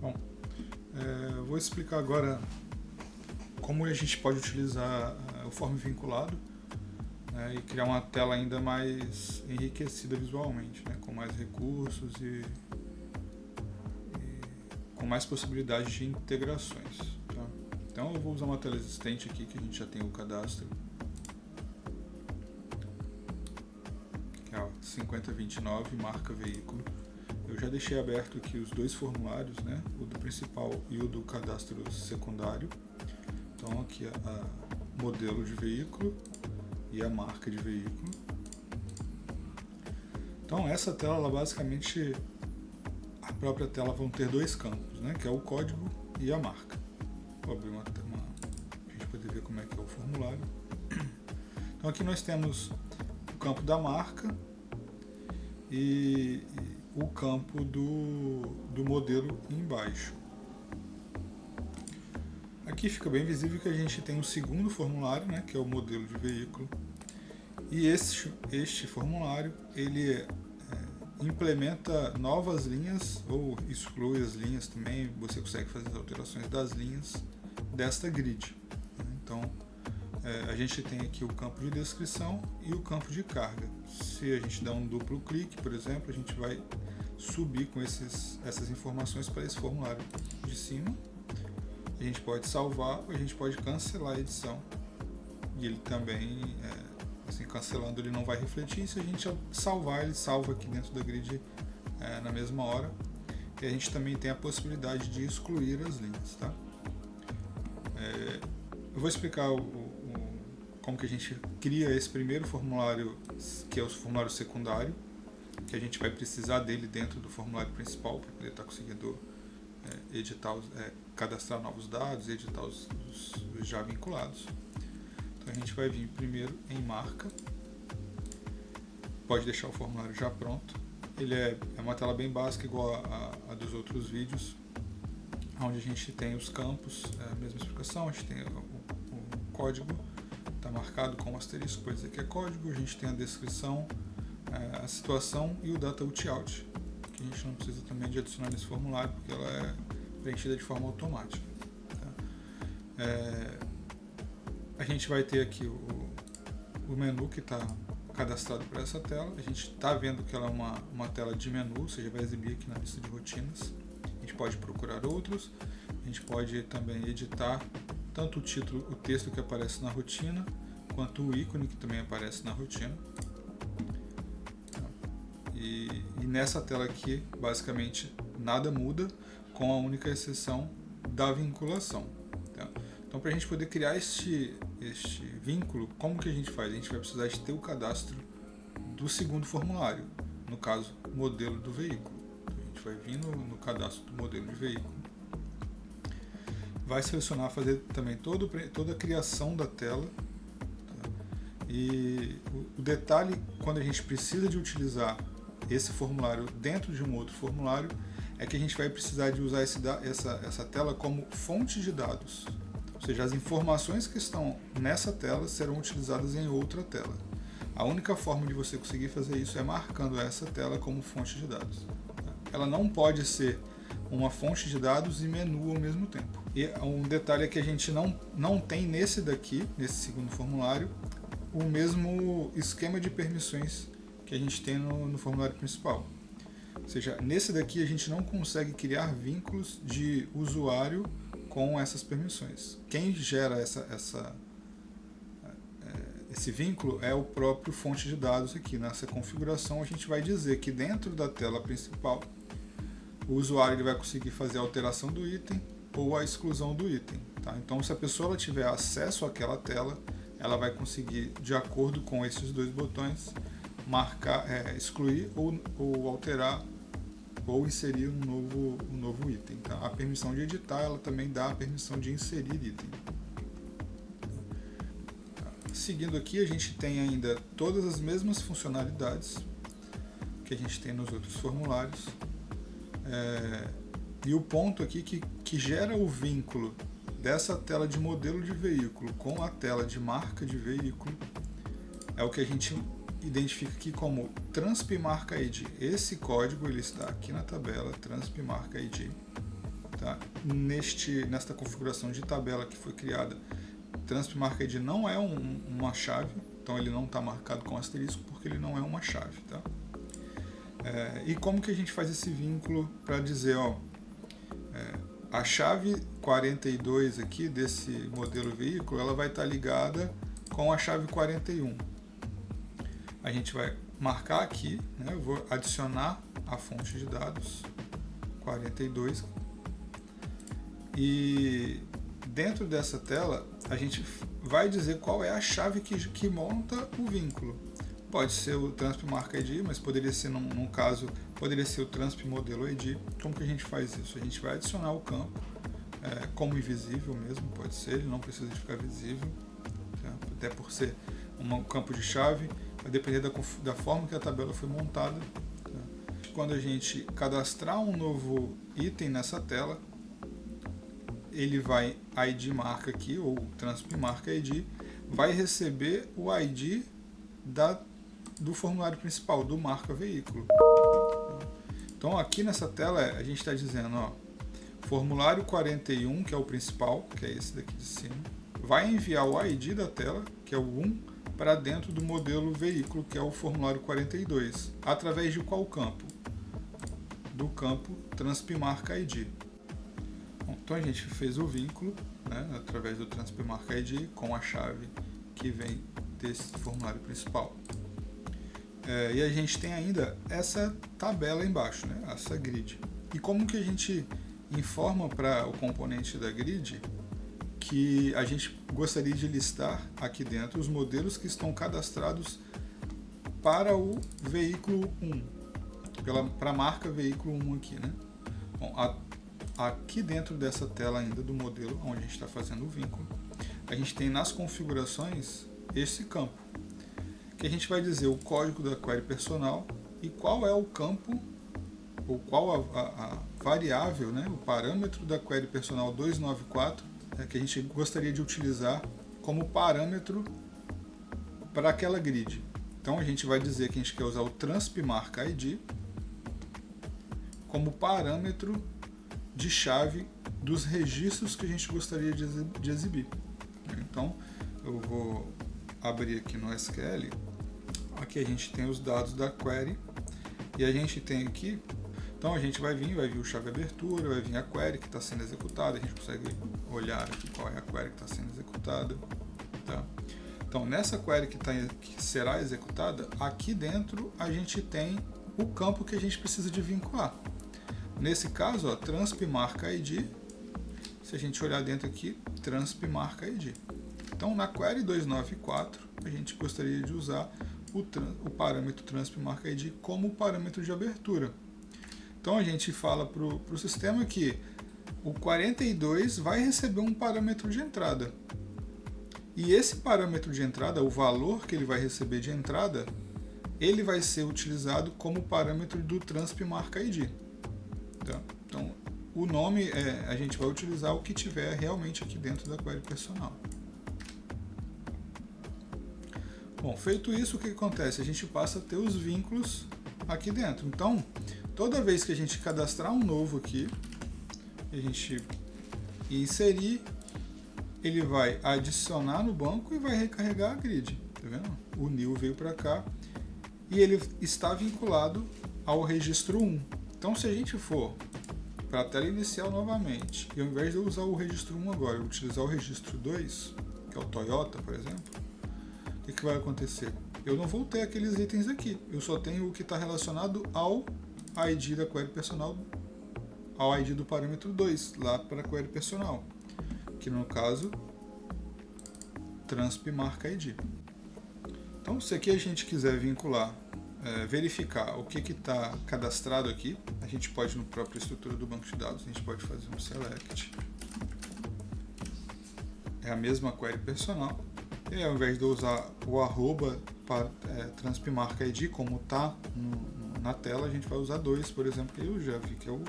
Bom, vou explicar agora como a gente pode utilizar o form vinculado, né, e criar uma tela ainda mais enriquecida visualmente, né, com mais recursos e com mais possibilidades de integrações. Tá? Então eu vou usar uma tela existente aqui que a gente já tem o cadastro, que é a 5029, marca veículo. Eu já deixei aberto aqui os dois formulários, né, o do principal e o do cadastro secundário. Então aqui a modelo de veículo e a marca de veículo. Então essa tela, ela basicamente, a própria tela vão ter dois campos, né, que é o código e a marca. Vou abrir pra gente poder ver como é que é o formulário. Então aqui nós temos o campo da marca e o campo do modelo embaixo. Aqui fica bem visível que a gente tem um segundo formulário, né, que é o modelo de veículo. E este formulário, ele implementa novas linhas ou exclui as linhas também. Você consegue fazer as alterações das linhas desta grid. Então, a gente tem aqui o campo de descrição e o campo de carga. Se a gente dá um duplo clique, por exemplo, a gente vai subir com essas informações para esse formulário de cima. A gente pode salvar ou a gente pode cancelar a edição. E ele também, assim, cancelando, ele não vai refletir. Se a gente salvar, ele salva aqui dentro da grid na mesma hora. E a gente também tem a possibilidade de excluir as linhas. Tá? Eu vou explicar como que a gente cria esse primeiro formulário, que é o formulário secundário, que a gente vai precisar dele dentro do formulário principal para poder estar conseguindo editar, cadastrar novos dados e editar os já vinculados. Então a gente vai vir primeiro em marca, pode deixar o formulário já pronto. Ele é uma tela bem básica, igual a dos outros vídeos, onde a gente tem os campos, a mesma explicação. A gente tem o código, está marcado com um asterisco para dizer que é código. A gente tem a descrição, a situação e o data out, que a gente não precisa também de adicionar nesse formulário, porque ela é preenchida de forma automática. Tá? A gente vai ter aqui o menu que está cadastrado para essa tela. A gente está vendo que ela é uma tela de menu, ou seja, vai exibir aqui na lista de rotinas. A gente pode procurar outros, a gente pode também editar tanto o título, o texto que aparece na rotina, quanto o ícone que também aparece na rotina. E nessa tela aqui, basicamente, nada muda, com a única exceção da vinculação. Tá? Então, para a gente poder criar este vínculo, como que a gente faz? A gente vai precisar de ter o cadastro do segundo formulário, no caso, modelo do veículo. Então, a gente vai vir no cadastro do modelo de veículo, vai selecionar, fazer também toda a criação da tela. Tá? E o detalhe, quando a gente precisa de utilizar esse formulário dentro de um outro formulário, é que a gente vai precisar de usar essa tela como fonte de dados. Ou seja, as informações que estão nessa tela serão utilizadas em outra tela. A única forma de você conseguir fazer isso é marcando essa tela como fonte de dados. Ela não pode ser uma fonte de dados e menu ao mesmo tempo. E um detalhe é que a gente não tem nesse segundo formulário, o mesmo esquema de permissões que a gente tem no formulário principal. Ou seja, nesse daqui a gente não consegue criar vínculos de usuário com essas permissões. Quem gera esse vínculo é o próprio fonte de dados aqui. Nessa configuração a gente vai dizer que dentro da tela principal o usuário ele vai conseguir fazer a alteração do item ou a exclusão do item. Tá? Então, se a pessoa tiver acesso àquela tela, ela vai conseguir, de acordo com esses dois botões, marcar, excluir ou alterar ou inserir um novo item. Tá? A permissão de editar, ela também dá a permissão de inserir item. Seguindo aqui, a gente tem ainda todas as mesmas funcionalidades que a gente tem nos outros formulários. E o ponto aqui que gera o vínculo dessa tela de modelo de veículo com a tela de marca de veículo é o que a gente identifica aqui como Transp Marca ID. Esse código ele está aqui na tabela, Transp Marca ID. Tá? tá? Nesta configuração de tabela que foi criada, Transp Marca ID não é uma chave, então ele não está marcado com asterisco porque ele não é uma chave, tá? E como que a gente faz esse vínculo para dizer, ó, a chave 42 aqui desse modelo veículo, ela vai estar ligada com a chave 41. A gente vai marcar aqui, né, eu vou adicionar a fonte de dados 42 e dentro dessa tela a gente vai dizer qual é a chave que monta o vínculo. Pode ser o Transp Marca ID, mas poderia ser, num caso, poderia ser o Transp Modelo ID. Como que a gente faz isso? A gente vai adicionar o campo como invisível mesmo, pode ser, ele não precisa de ficar visível, tá? Até por ser um campo de chave, vai depender da forma que a tabela foi montada. Tá? Quando a gente cadastrar um novo item nessa tela, ele vai ID marca aqui, ou Transp Marca ID, vai receber o ID do formulário principal, do marca veículo. Então aqui nessa tela a gente está dizendo, ó, formulário 41, que é o principal, que é esse daqui de cima, vai enviar o ID da tela, que é o 1, para dentro do modelo veículo, que é o formulário 42. Através de qual campo? Do campo Transp Marca ID. Bom, então a gente fez o vínculo, né, através do Transp Marca ID com a chave que vem desse formulário principal. E a gente tem ainda essa tabela embaixo, né, essa grid. E como que a gente informa para o componente da grid que a gente gostaria de listar aqui dentro os modelos que estão cadastrados para o veículo 1, para a marca veículo 1 aqui, né? Bom, aqui dentro dessa tela ainda do modelo, onde a gente está fazendo o vínculo, a gente tem nas configurações esse campo, que a gente vai dizer o código da query personal e qual é o campo, ou qual a variável, né, o parâmetro da query personal 294, que a gente gostaria de utilizar como parâmetro para aquela grid. Então a gente vai dizer que a gente quer usar o Transp Marca ID como parâmetro de chave dos registros que a gente gostaria de exibir. Então eu vou abrir aqui no SQL, aqui a gente tem os dados da query e a gente tem aqui, então a gente vai vir o chave abertura, vai vir a query que está sendo executada, a gente consegue olhar aqui qual é a query que está sendo executada, tá? Então nessa query que será executada, aqui dentro a gente tem o campo que a gente precisa de vincular. Nesse caso, ó, Transp Marca ID, se a gente olhar dentro aqui, Transp Marca ID. Então na query 294 a gente gostaria de usar o parâmetro Transp Marca ID como parâmetro de abertura. Então a gente fala para o sistema que o 42 vai receber um parâmetro de entrada. E esse parâmetro de entrada, o valor que ele vai receber de entrada, ele vai ser utilizado como parâmetro do Transp Marca ID. Tá? Então o nome, a gente vai utilizar o que tiver realmente aqui dentro da query personal. Bom, feito isso, o que acontece? A gente passa a ter os vínculos aqui dentro. Então, toda vez que a gente cadastrar um novo aqui, a gente inserir, ele vai adicionar no banco e vai recarregar a grid. Tá vendo? O new veio para cá e ele está vinculado ao registro 1. Então, se a gente for para a tela inicial novamente, e ao invés de eu usar o registro 1 agora, eu utilizar o registro 2, que é o Toyota, por exemplo, o que vai acontecer? Eu não vou ter aqueles itens aqui, eu só tenho o que está relacionado ao ID da query personal, ao ID do parâmetro 2, lá para a query personal, que no caso, Transp Marca ID. Então, se aqui a gente quiser vincular, verificar o que está cadastrado aqui, a gente pode, no próprio estrutura do banco de dados, a gente pode fazer um select. É a mesma query personal. E ao invés de eu usar o arroba para Transp Marca ID, como está na tela, a gente vai usar 2, por exemplo, que eu já vi que é o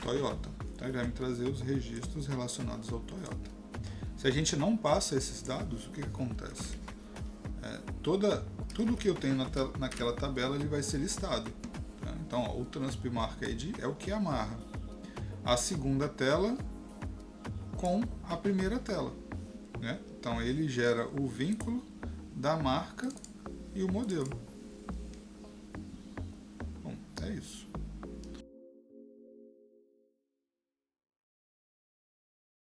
Toyota. Então ele vai me trazer os registros relacionados ao Toyota. Se a gente não passa esses dados, o que acontece? Tudo que eu tenho naquela tabela ele vai ser listado. Tá? Então ó, o Transp Marca ID é o que amarra. a segunda tela com a primeira tela, né? Então ele gera o vínculo da marca e o modelo. Bom, é isso.